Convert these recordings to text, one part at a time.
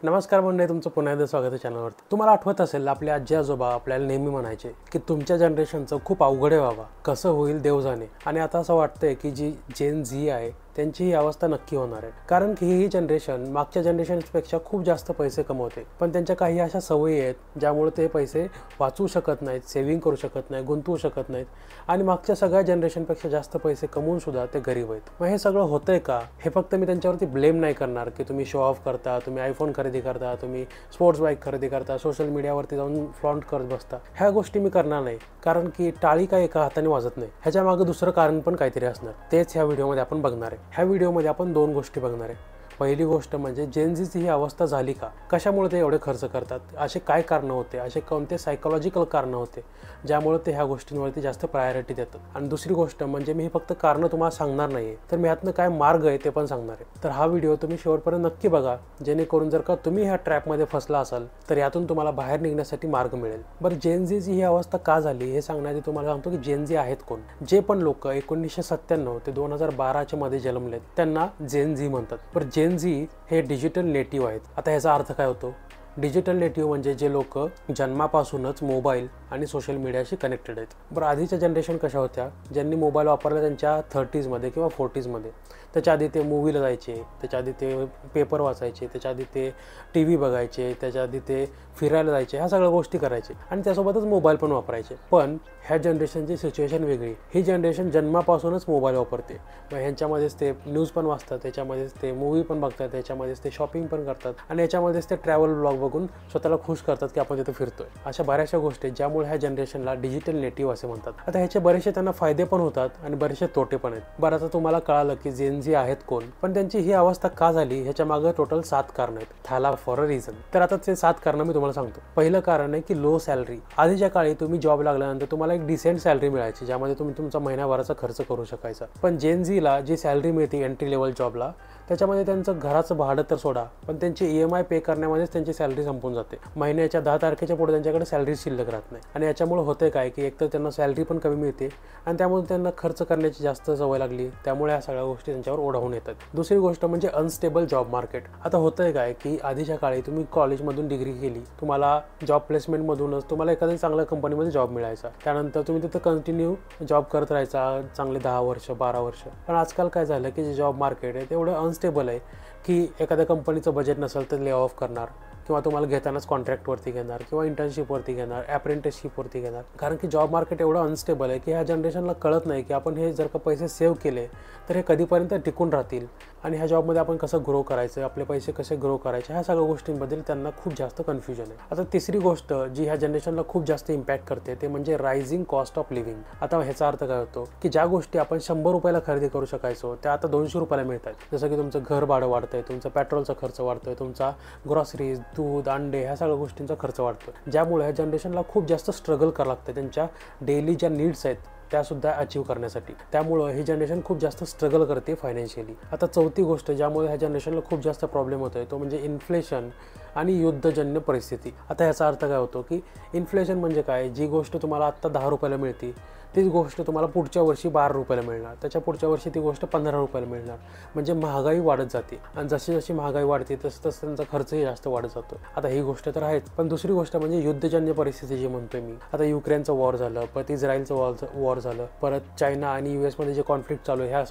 नमस्कार मंडळी, तुमचं पुन्हा एकदा स्वागत आहे चॅनलवरती। तुम्हाला आठवत असेल आपले आजी आजोबा आपल्याला नेहमी म्हणायचे की तुमच्या जनरेशनचं खूप अवघड आहे बाबा, कसं होईल देव जाणे। आणि आता असं वाटतंय की जी जेन झी आहे त्यांची ही अवस्था नक्की होणार आहे, कारण की ही जनरेशन मागच्या जनरेशनपेक्षा खूप जास्त पैसे कमवते, पण त्यांच्या काही अशा सवयी आहेत ज्यामुळे ते पैसे वाचवू शकत नाहीत, सेव्हिंग करू शकत नाहीत, गुंतवू शकत नाहीत आणि मागच्या सगळ्या जनरेशनपेक्षा जास्त पैसे कमवून सुद्धा ते गरीब आहेत। मग हे सगळं होतंय का? हे फक्त मी त्यांच्यावरती ब्लेम नाही करणार की तुम्ही शो ऑफ करता, तुम्ही आयफोन खरेदी करता, तुम्ही स्पोर्ट्स बाईक खरेदी करता, सोशल मीडियावरती जाऊन फ्लॉन्ट करत बसता, ह्या गोष्टी मी करणार नाही, कारण की टाळी काय एका हाताने वाजत नाही, ह्याच्या मागे दुसरं कारण पण काहीतरी असणार। तेच ह्या व्हिडिओमध्ये आपण बघणार आहे। ह्या व्हिडिओमध्ये आपण दोन गोष्टी बघणार आहे। पहिली गोष्ट म्हणजे जेन झीची ही अवस्था झाली का, कशामुळे ते एवढे खर्च करतात, असे काय कारणं होते, असे कोणते सायकोलॉजिकल कारणं होते ज्यामुळे ते ह्या गोष्टींवरती जास्त प्रायोरिटी देतात। आणि दुसरी गोष्ट म्हणजे मी हे फक्त कारणं तुम्हाला सांगणार नाही, तर मी ह्यातनं काय मार्ग आहे ते पण सांगणार आहे। तर हा व्हिडिओ तुम्ही शेवटपर्यंत नक्की बघा, जेणेकरून जर का तुम्ही ह्या ट्रॅपमध्ये फसला असाल तर यातून तुम्हाला बाहेर निघण्यासाठी मार्ग मिळेल। बरं, जेन झीची ही अवस्था का झाली हे सांगण्याआधी तुम्हाला सांगतो की जेन झी आहेत कोण। जे पण लोक 1997 ते 2012 मध्ये जन्मलेत त्यांना जेन झी म्हणतात। पण जेन झी हे डिजिटल नेटिव्ह आहेत। आता ह्याचा अर्थ काय होतो? डिजिटल नेटिव्ह म्हणजे जे लोक जन्मापासूनच मोबाईल आणि सोशल मीडियाशी कनेक्टेड आहेत। बरं, आधीच्या जनरेशन कशा होत्या? ज्यांनी मोबाईल वापरला त्यांच्या 30s मध्ये किंवा 40s मध्ये, त्याच्या आधी ते मूवीला जायचे, त्याच्या आधी ते पेपर वाचायचे, त्याच्या आधी ते TV बघायचे, त्याच्या आधी ते फिरायला जायचे, ह्या सगळ्या गोष्टी करायचे आणि त्यासोबतच मोबाईल पण वापरायचे। पण ह्या जनरेशनची सिच्युएशन वेगळी। ही जनरेशन जन्मापासूनच मोबाईल वापरते। मग ह्यांच्यामध्येच ते न्यूज पण वाचतात, त्याच्यामध्येच ते मूवी पण बघतात, त्याच्यामध्येच ते शॉपिंग पण करतात आणि याच्यामध्येच ते ट्रॅव्हल ब्लॉग बघून स्वतःला खुश करतात की आपण तिथे फिरतोय। अशा बऱ्याचशा गोष्टी ज्यामुळे ह्या जनरेशनला डिजिटल नेटिव्ह असे म्हणतात। आता ह्याचे बरेचसे त्यांना फायदे पण होतात आणि बरेचसे तोटे पण आहेत। बरं, आता तुम्हाला कळालं की जेन झी आहेत कोण, पण त्यांची ही अवस्था का झाली ह्याच्या मागे टोटल 7 कारण आहेत। थाला फॉर अ रिझन। तर आता ते 7 कारण मी तुम्हाला सांगतो। पहिलं कारण आहे की लो सॅलरी। आधीच्या काळी तुम्ही जॉब लागल्यानंतर तुम्हाला एक डिसेंट सॅलरी मिळायची, ज्यामध्ये तुम्ही तुमचा महिनाभराचा खर्च करू शकायचा। पण जेन झीला जी सॅलरी मिळते एंट्री लेवल जॉबला, त्याच्यामध्ये त्यांचं घराचं भाडं तर सोडा, पण त्यांची EMI पे करण्यामध्येच त्यांची सॅलरी संपून जाते। महिन्याच्या 10 तारखेच्या पुढे त्यांच्याकडे सॅलरी शिल्लक राहत नाही आणि याच्यामुळे होते काय की एकतर त्यांना सॅलरी पण कमी मिळते आणि त्यामुळे त्यांना खर्च करण्याची जास्त सवय लागली, त्यामुळे या सगळ्या गोष्टी त्यांच्यावर ओढावून येतात। दुसरी गोष्ट म्हणजे अनस्टेबल जॉब मार्केट। आता होतंय काय की आधीच्या काळी तुम्ही कॉलेजमधून डिग्री केली, तुम्हाला जॉब प्लेसमेंटमधूनच तुम्हाला एखाद्या चांगल्या कंपनीमध्ये जॉब मिळायचा, त्यानंतर तुम्ही तिथं कंटिन्यू जॉब करत राहायचा चांगले 10 वर्ष 12 वर्ष। पण आजकाल काय झालं की जे जॉब मार्केट आहे ते एवढं अनस्टेबल आहे की एखाद्या कंपनीचं बजेट नसेल तर ले ऑफ करणार, किंवा तुम्हाला घेतानाच कॉन्ट्रॅक्टवरती घेणार, किंवा इंटर्नशिपवरती घेणार, ॲप्रेंटिसशिपवरती घेणार। कारण की जॉब मार्केट एवढं अनस्टेबल आहे की ह्या जनरेशनला कळत नाही की आपण हे जर का पैसे सेव्ह केले तर हे कधीपर्यंत टिकून राहतील आणि ह्या जॉबमध्ये आपण कसं ग्रो करायचं, आपले पैसे कसे ग्रो करायचे, ह्या सगळ्या गोष्टींबद्दल त्यांना खूप जास्त कन्फ्युजन आहे। आता तिसरी गोष्ट जी ह्या जनरेशनला खूप जास्त इम्पॅक्ट करते ते म्हणजे रायझिंग कॉस्ट ऑफ लिव्हिंग। आता ह्याचा अर्थ काय होतो की ज्या गोष्टी आपण 100 रुपयाला खरेदी करू शकायचो त्या आता 200 रुपयाला मिळतात। जसं की तुमचं घर भाडं वाढतंय, तुमचा पेट्रोलचा खर्च वाढतोय, तुमचा ग्रॉसरीज, दूध, अंडे, ह्या सगळ्या गोष्टींचा खर्च वाढतो, ज्यामुळे ह्या जनरेशनला खूप जास्त स्ट्रगल करावं लागतं त्यांच्या डेली ज्या नीड्स आहेत त्यासुद्धा अचीव करण्यासाठी। त्यामुळं ही जनरेशन खूप जास्त स्ट्रगल करते फायनान्शियली। आता चौथी गोष्ट ज्यामुळे ह्या जनरेशनला खूप जास्त प्रॉब्लेम होतोय तो म्हणजे इन्फ्लेशन आणि युद्धजन्य परिस्थिती। आता ह्याचा अर्थ काय होतो की इन्फ्लेशन म्हणजे काय? जी गोष्ट तुम्हाला आत्ता 10 रुपयाला मिळते तीच गोष्ट तुम्हाला पुढच्या वर्षी 12 रुपयाला मिळणार, त्याच्या पुढच्या वर्षी ती गोष्ट 15 रुपयाला मिळणार। म्हणजे महागाई वाढत जाते आणि जशी जशी महागाई वाढते तसं तसं त्यांचा खर्चही जास्त वाढत जातो। आता ही गोष्ट तर आहेच, पण दुसरी गोष्ट म्हणजे युद्धजन्य परिस्थिती जी म्हणतोय मी। आता युक्रेनचं वॉर झालं, परत इस्रायलचं वॉर झालं, परत चायना आणि US मध्ये जे कॉन्फ्लिक्ट चालू आहे, ह्या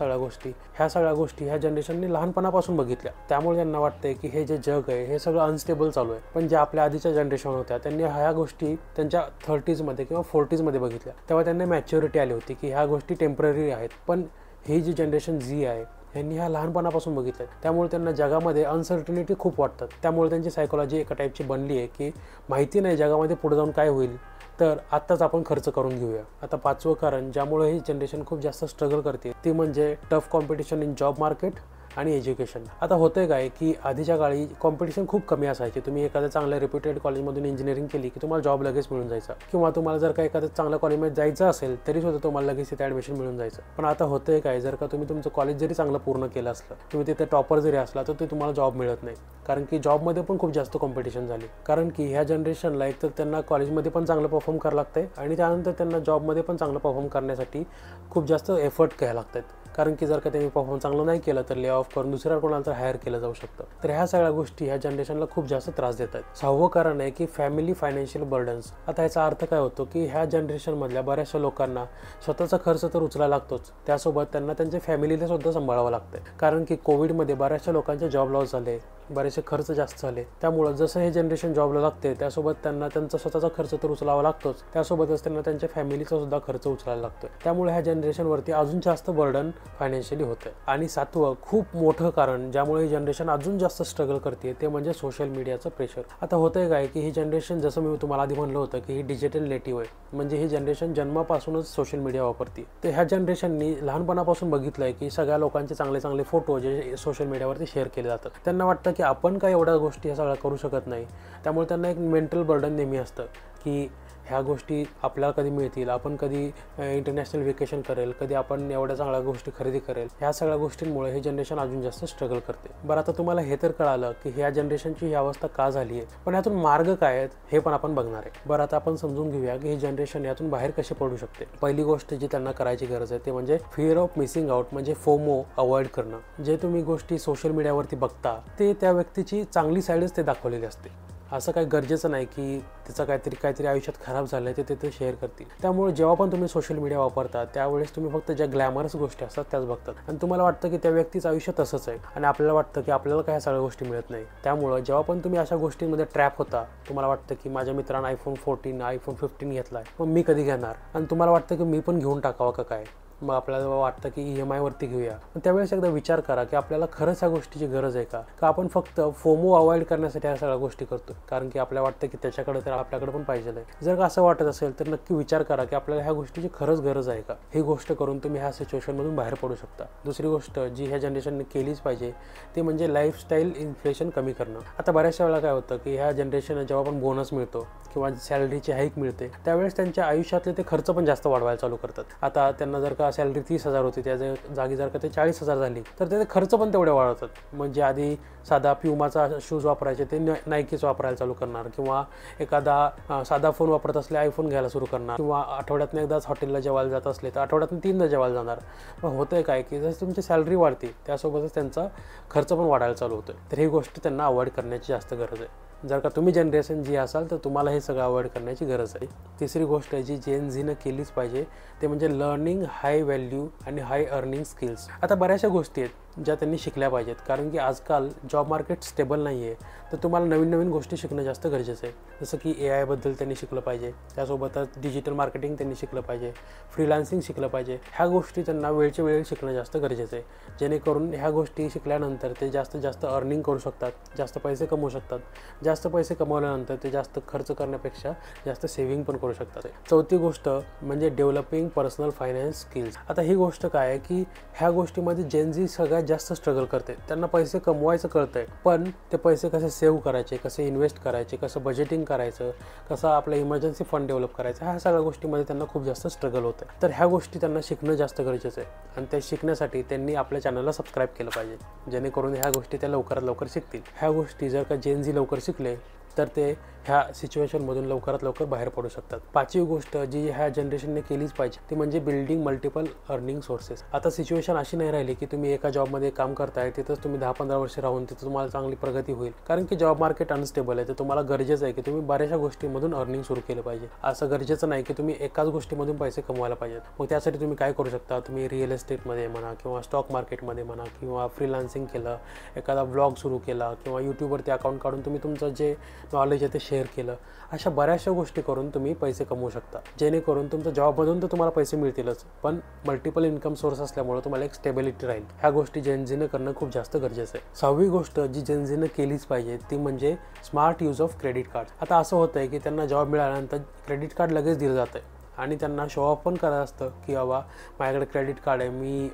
सगळ्या गोष्टी ह्या जनरेशनने लहानपणापासून बघितल्या, त्यामुळे त्यांना वाटतंय की हे जे जग आहे हे सगळं अनस्टेबल चालू आहे। पण ज्या आपल्या आधीच्या जनरेशन होत्या त्यांनी ह्या गोष्टी त्यांच्या 30s मध्ये किंवा 40s मध्ये बघितल्या, तेव्हा त्यांना मॅच्युरिटी आली होती की ह्या गोष्टी टेम्पररी आहेत। पण ही जी जनरेशन झी आहे यांनी ह्या लहानपणापासून बघितलं, त्यामुळे त्यांना जगामध्ये अनसर्टनिटी खूप वाटतात। त्यामुळे त्यांची सायकोलॉजी एका टाईपची बनली आहे की माहिती नाही जगामध्ये पुढे जाऊन काय होईल, तर आत्ताच आपण खर्च करून घेऊया। आता 5वं कारण ज्यामुळे ही जनरेशन खूप जास्त स्ट्रगल करते ते म्हणजे tough competition in job market आणि एज्युकेशन। आता होतंय काय की आधीच्या काळी कॉम्पिटिशन खूप कमी असायची। तुम्ही एखाद्या चांगल्या रेप्युटेड कॉलेजमधून इंजिनिअरिंग केली की तुम्हाला जॉब लगेच मिळून जायचा, किंवा तुम्हाला जर का एखाद्या चांगल्या कॉलेजमध्ये जायचं असेल तरी सुद्धा तुम्हाला लगेच तिथे ॲडमिशन मिळून जायचं। पण आता होतंय काय, जर का तुम्ही तुमचं कॉलेज जरी चांगलं पूर्ण केलं असलं, तुम्ही तिथे टॉपर जरी असला तर ते तुम्हाला जॉब मिळत नाही, कारण की जॉबमध्ये पण खूप जास्त कॉम्पिटिशन झाली। कारण की ह्या जनरेशनला एक तर त्यांना कॉलेजमध्ये पण चांगलं परफॉर्म करावं लागतंय आणि त्यानंतर त्यांना जॉबमध्ये पण चांगलं परफॉर्म करण्यासाठी खूप जास्त एफर्ट घ्यायला लागतात। कारण की जर का त्यांनी परफॉर्म चांगलं नाही केलं तर ले ऑफ करून दुसऱ्या कोणाला तर हायर केलं जाऊ शकतं. तर ह्या सगळ्या गोष्टी ह्या जनरेशनला खूप जास्त त्रास देत आहेत. 6वं कारण आहे की फॅमिली फायनान्शियल बर्डन्स. आता ह्याचा अर्थ काय होतो की ह्या जनरेशनमधल्या बऱ्याचशा लोकांना स्वतःचा खर्च तर उचलायला लागतोच, त्यासोबत त्यांना त्यांच्या फॅमिलीला सुद्धा सांभाळावं लागतंय. कारण की कोविडमध्ये बऱ्याचशा लोकांचे जॉब लॉस झाले, बरेचसे खर्च जास्त झाले. त्यामुळं जसं हे जनरेशन जॉबला लागते त्यासोबत त्यांना त्यांचा स्वतःचा खर्च तर उचलावा लागतोच, त्यासोबतच त्यांना त्यांच्या फॅमिलीचा सुद्धा खर्च उचलायला लागतोय. त्यामुळे ह्या जनरेशनवरती अजून जास्त बर्डन फायनान्शियली होतं. आणि 7वं खूप मोठं कारण ज्यामुळे ही जनरेशन अजून जास्त स्ट्रगल करते ते म्हणजे सोशल मीडियाचं प्रेशर. आता होतंय काय की ही जनरेशन, जसं मी तुम्हाला आधी म्हणलं होतं की ही डिजिटल नेटिव्ह आहे, म्हणजे ही जनरेशन जन्मापासूनच सोशल मीडिया वापरते. तर ह्या जनरेशननी लहानपणापासून बघितलंय की सगळ्या लोकांचे चांगले चांगले फोटो जे सोशल मीडियावरती शेअर केले जातात. त्यांना वाटतं की आपण काय एवढ्या गोष्टी ह्या सगळ्या करू शकत नाही. त्यामुळे त्यांना एक मेंटल बर्डन नेहमी असतं की ह्या गोष्टी आपल्याला कधी मिळतील, आपण कधी इंटरनॅशनल व्हेकेशन करेल, कधी आपण एवढ्या चांगल्या गोष्टी खरेदी करेल. ह्या सगळ्या गोष्टींमुळे हे जनरेशन अजून जास्त स्ट्रगल करते. बरं, आता तुम्हाला हे तर कळालं की ह्या जनरेशनची ही अवस्था का झाली आहे, पण ह्यातून मार्ग काय आहेत हे पण आपण बघणार आहे. बरं, आता आपण समजून घेऊया की ही जनरेशन यातून बाहेर कसे पडू शकते. पहिली गोष्ट जी त्यांना करायची गरज आहे ते म्हणजे फिअर ऑफ मिसिंग आउट, म्हणजे फोमो अवॉइड करणं. जे तुम्ही गोष्टी सोशल मीडियावरती बघता ते त्या व्यक्तीची चांगली साईडच ते दाखवलेली असते. असं काही गरजेचं नाही की तिचं काहीतरी आयुष्यात खराब झालं ते ते शेअर करतील. त्यामुळे जेव्हा पण तुम्ही सोशल मीडिया वापरता त्यावेळेस तुम्ही फक्त ज्या ग्लॅमरस गोष्टी असतात त्याच बघतात आणि तुम्हाला वाटतं की त्या व्यक्तीचं आयुष्य तसंच आहे आणि आपल्याला वाटतं की आपल्याला काय सगळ्या गोष्टी मिळत नाही. त्यामुळं जेव्हा पण तुम्ही अशा गोष्टींमध्ये ट्रॅप होता, तुम्हाला वाटतं की माझ्या मित्रानं iPhone 14 iPhone 15 घेतलाय, मग मी कधी घेणार, आणि तुम्हाला वाटतं की मी पण घेऊन टाकावं का काय, मग आपल्याला वाटतं की EMI वरती घेऊया. पण त्यावेळेस एकदा विचार करा की आपल्याला खरंच ह्या गोष्टीची गरज आहे का आपण फक्त फोमो अवॉइड करण्यासाठी ह्या सगळ्या गोष्टी करतो कारण की आपल्याला वाटतं की त्याच्याकडे तर आपल्याकडे पण पाहिजे आहे. जर का असं वाटत असेल तर नक्की विचार करा की आपल्याला ह्या गोष्टीची खरंच गरज आहे का. ही गोष्ट करून तुम्ही ह्या सिच्युएशनमधून बाहेर पडू शकता. दुसरी गोष्ट जी ह्या जनरेशनने केलीच पाहिजे ती म्हणजे लाईफस्टाईल इन्फ्लेशन कमी करणं. आता बऱ्याचशा वेळेला काय होतं की ह्या जनरेशनला जेव्हा पण बोनस मिळतो किंवा सॅलरीची हाईक मिळते त्यावेळेस त्यांच्या आयुष्यातले ते खर्च पण जास्त वाढवायला चालू करतात. आता त्यांना जर का सॅलरी 30,000 होती त्या जागी जर का ते 40,000 झाली तर ते खर्च पण तेवढे वाढवतात. म्हणजे आधी साधा प्युमाचा शूज वापरायचे ते नायकीच वापरायला चालू करणार, किंवा एखादा साधा फोन वापरत असले आयफोन घ्यायला सुरू करणार, किंवा आठवड्यातून एकदाच हॉटेलला जेवायला जात असले तर आठवड्यातून 3दा जेवायला जाणार. मग होतंय काय की जसं तुमची सॅलरी वाढते त्यासोबतच त्यांचा खर्च पण वाढायला चालू होतोय. तर ही गोष्ट त्यांना अवॉइड करण्याची जास्त गरज आहे. जर का तुम्ही जनरेशन जी असाल तर तुम्हाला हे सगळं अवॉइड करण्याची गरज आहे. तिसरी गोष्ट जी जेन झीनं केलीच पाहिजे ते म्हणजे लर्निंग हाय व्हॅल्यू आणि हाय अर्निंग स्किल्स. आता बऱ्याचशा गोष्टी आहेत ज्या त्यांनी शिकल्या पाहिजेत कारण की आजकाल जॉब मार्केट स्टेबल नाही आहे. तर तुम्हाला नवीन नवीन गोष्टी शिकणं जास्त गरजेचं आहे. जसं की AI बद्दल त्यांनी शिकलं पाहिजे, त्यासोबतच डिजिटल मार्केटिंग त्यांनी शिकलं पाहिजे, फ्रीलान्सिंग शिकलं पाहिजे. ह्या गोष्टी त्यांना वेळच्या वेळी शिकणं जास्त गरजेचं आहे, जेणेकरून ह्या गोष्टी शिकल्यानंतर ते जास्तीत जास्त अर्निंग करू शकतात, जास्त पैसे कमवू शकतात. जास्त पैसे कमवल्यानंतर ते जास्त खर्च करण्यापेक्षा जास्त सेव्हिंग पण करू शकतात. चौथी गोष्ट म्हणजे डेव्हलपिंग पर्सनल फायनान्स स्किल्स. आता ही गोष्ट काय आहे की ह्या गोष्टीमध्ये जेन झी सगळ्यात जास्त स्ट्रगल करते. त्यांना पैसे कमवायचं कळतंय पण ते पैसे कसे सेव्ह करायचे, कसे इन्व्हेस्ट करायचे, कसं बजेटिंग करायचं, कसं आपलं इमर्जन्सी फंड डेव्हलप करायचं, ह्या सगळ्या गोष्टीमध्ये त्यांना खूप जास्त स्ट्रगल होतं. तर ह्या गोष्टी त्यांना शिकणं जास्त गरजेचं आहे आणि ते शिकण्यासाठी त्यांनी आपल्या चॅनलला सबस्क्राईब केलं पाहिजे, जेणेकरून ह्या गोष्टी त्या लवकरात लवकर शिकतील. ह्या गोष्टी जर का जेन झी लवकर शिकले तर ते ह्या सिच्युएशनमधून लवकरात लवकर बाहेर पडू शकतात. पाचवी गोष्ट जी ह्या जनरेशनने केलीच पाहिजे ती म्हणजे बिल्डिंग मल्टिपल अर्निंग सोर्सेस. आता सिच्युएशन अशी नाही राहिली की तुम्ही एका जॉबमध्ये काम करताय तिथंच तुम्ही 10-15 वर्ष राहून तिथं तुम्हाला चांगली प्रगती होईल, कारण की जॉब मार्केट अनस्टेबल आहे. तर तुम्हाला गरजेचं आहे की तुम्ही बऱ्याचशा गोष्टींमधून अर्निंग सुरू केलं पाहिजे. असं गरजेचं नाही की तुम्ही एकाच गोष्टीमधून पैसे कमवायला पाहिजेत. मग त्यासाठी तुम्ही काय करू शकता, तुम्ही रिअल एस्टेटमध्ये म्हणा किंवा स्टॉक मार्केटमध्ये म्हणा किंवा फ्रीलान्सिंग केलं, एखादा ब्लॉग सुरू केला किंवा यूट्यूबवरती अकाउंट काढून तुम्ही तुमचं जे नॉलेज आहे ते शेअर केलं. अशा बऱ्याचशा गोष्टी करून तुम्ही पैसे कमवू शकता, जेणेकरून तुमच्या जॉबमधून तर तुम्हाला पैसे मिळतीलच पण मल्टिपल इन्कम सोर्स असल्यामुळे तुम्हाला एक स्टेबिलिटी राहील. ह्या गोष्टी जेन झीनं करणं खूप जास्त गरजेचं आहे. सहावी गोष्ट जी जेन झीनं केलीच पाहिजे ती म्हणजे smart use of credit card. आता असं होतंय की त्यांना जॉब मिळाल्यानंतर क्रेडिट कार्ड लगेच दिलं जातंय आणि त्यांना शो ऑफ पण करायचं असतं की बाबा माझ्याकडे क्रेडिट कार्ड आहे, मी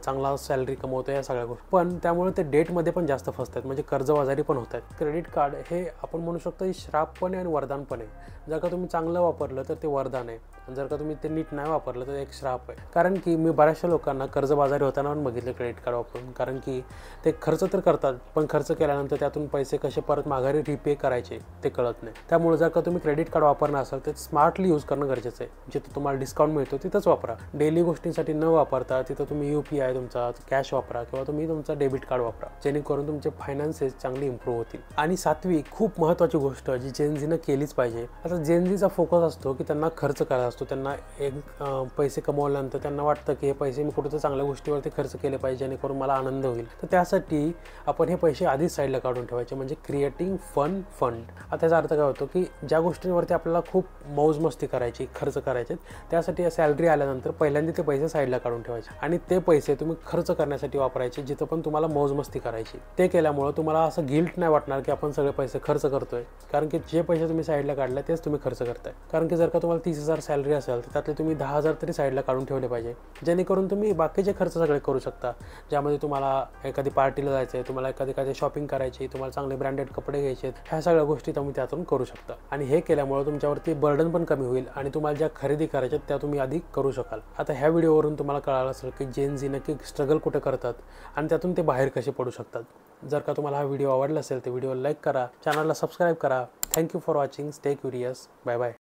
चांगला सॅलरी कमवतो, या सगळ्या गोष्टी. पण त्यामुळे ते डेटमध्ये पण जास्त फसतात, म्हणजे कर्जबाजारी पण होत आहेत. क्रेडिट कार्ड हे आपण म्हणू शकतो श्राप पण आहे आणि वरदान पण आहे. जर का तुम्ही चांगलं वापरलं तर ते वरदान आहे जर का तुम्ही ते नीट नाही वापरलं तर एक श्राप आहे. कारण की मी बऱ्याचशा लोकांना कर्जबाजारी होताना पण बघितलं क्रेडिट कार्ड वापरून. कारण की ते खर्च तर करतात, पण खर्च केल्यानंतर त्यातून पैसे कसे परत माघारी रिपे करायचे ते कळत नाही. त्यामुळे जर का तुम्ही क्रेडिट कार्ड वापरणार असाल तर स्मार्टली यूज करणं गरजेचं आहे. जिथं तुम्हाला डिस्काउंट मिळतो तिथंच वापरा. डेली गोष्टींसाठी न वापरता तिथं तुम्ही UPI तुमचा कॅश वापरा किंवा तुम्ही तुमचा डेबिट कार्ड वापरा, जेणेकरून तुमचे फायनान्सेस चांगली इम्प्रूव्ह होतील. आणि 7वी खूप महत्त्वाची गोष्ट जी जेनझीनं केलीच पाहिजे. आता जेनझीचा फोकस असतो की त्यांना खर्च करायचा असतो. त्यांना पैसे कमवल्यानंतर त्यांना वाटतं की हे पैसे मी कुठं चांगल्या गोष्टीवरती खर्च केले पाहिजे जेणेकरून मला आनंद होईल. तर त्यासाठी आपण हे पैसे आधीच साईडला काढून ठेवायचे, म्हणजे क्रिएटिंग फन फंड. आता त्याचा अर्थ काय होतो की ज्या गोष्टींवरती आपल्याला खूप मौज मस्ती करायची, खर्च करायचे, त्यासाठी सॅलरी आल्यानंतर पहिल्यांदा ते पैसे साईडला काढून ठेवायचे आणि ते पैसे तुम्ही खर्च करण्यासाठी वापरायचे जिथं पण तुम्हाला मौज मस्ती करायची. ते केल्यामुळं तुम्हाला असं गिल्ट नाही वाटणार की आपण सगळे पैसे खर्च करतोय, कारण की जे पैसे तुम्ही साईडला काढले तेच तुम्ही खर्च करताय. कारण की जर का तुम्हाला 30,000 सॅलरी असेल तर त्यातले तुम्ही 10,000 तरी साईडला काढून ठेवले पाहिजे, जेणेकरून तुम्ही बाकीचे खर्च सगळे करू शकता. ज्यामध्ये तुम्हाला एखादी पार्टीला जायचं आहे, तुम्हाला एखादी शॉपिंग करायची, तुम्हाला चांगले ब्रँडेड कपडे घ्यायचे, ह्या सगळ्या गोष्टी तुम्ही त्यातून करू शकता. आणि हे केल्यामुळे तुमच्यावरती बर्डन पण कमी होईल आणि तुम्हाला ज्या खरेदी करायच्या त्या तुम्ही आधी करू शकाल. आता ह्या व्हिडिओवरून तुम्हाला कळालं असेल की जेनझी नक्की स्ट्रगल कुठे करतात आणि त्यातून ते बाहेर कसे पडू शकतात. जर का तुम्हाला हा व्हिडिओ आवडला असेल तर व्हिडिओ लाईक करा, चॅनलला सबस्क्राईब करा. Thank you for watching. Stay curious. Bye bye.